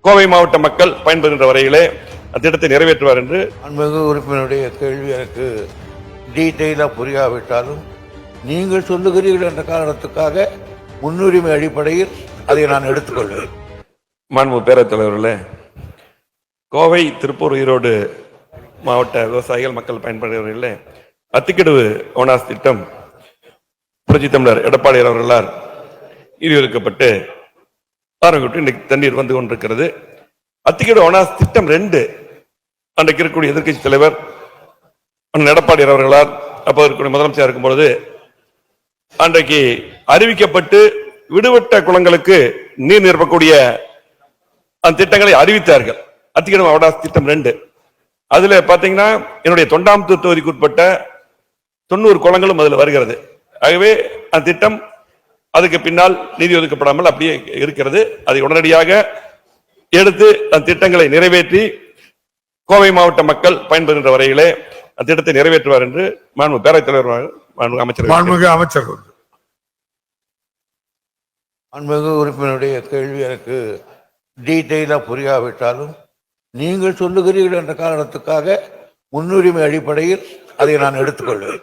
கோவை மாவட்ட மக்கள் பயன்பெறுகின்ற வரையிலே அத்திட்டத்தை நிறைவேற்றுவார் என்று அன்பகு உறுப்பினருடைய கேள்வி எனக்கு டீட்டெயிலாக புரியாவிட்டாலும் நீங்கள் சொல்லுகிறீர்கள் என்ற காரணத்துக்காக முன்னுரிமை அடிப்படையில் அதை நான் எடுத்துக்கொள்வேன். மாண்பு பேரவைத் தலைவர்களே, கோவை, திருப்பூர், ஈரோடு மாவட்ட விவசாயிகள் மக்கள் பயன்படுகிறவர்களே, அத்திக்கடவு ஓனாஸ் திட்டம் புரட்சி தமிழர் எடப்பாடியார் அவர்களால் ஈடுபடுத்தப்பட்டு ஆரம்பித்து இன்றைக்கு தண்ணீர் வந்து கொண்டிருக்கிறது. அத்திக்கடவு ஓனாஸ் திட்டம் 2 அன்றைக்கு இருக்கக்கூடிய எதிர்க்கட்சி தலைவர் எடப்பாடியார் அவர்களால் அப்போது இருக்கக்கூடிய முதலமைச்சர் இருக்கும் பொழுது அன்றைக்கு அறிவிக்கப்பட்டு விடுபட்ட குளங்களுக்கு நீர் நிரப்பக்கூடிய அந்த திட்டங்களை அறிவித்தார்கள். அத்திக்கடவு ஓனாஸ் திட்டம் 2 அதுல பாத்தீங்கன்னா என்னுடைய தொண்டாமுத்தூர் தொகுதிக்கு உட்பட்ட 90 குளங்களும் அதுல வருகிறது. ஆகவே அந்த திட்டம் அதுக்கு பின்னால் நிதி ஒதுக்கப்படாமல் அப்படியே இருக்கிறது. அதை உடனடியாக எடுத்து அந்த திட்டங்களை நிறைவேற்றி கோவை மாவட்ட மக்கள் பயன்பெறுகின்ற வரையிலே அந்த திட்டத்தை நிறைவேற்றுவார் என்று மாண்பு பேரவைத் தலைவர் அமைச்சர் அன்பகு உறுப்பினருடைய கேள்வி எனக்கு டீட்டெயிலாக புரியாவிட்டாலும் நீங்கள் சொல்லுகிறீர்கள் என்ற காரணத்துக்காக முன்னுரிமை அடிப்படையில் அதை நான் எடுத்துக்கொள்வேன்.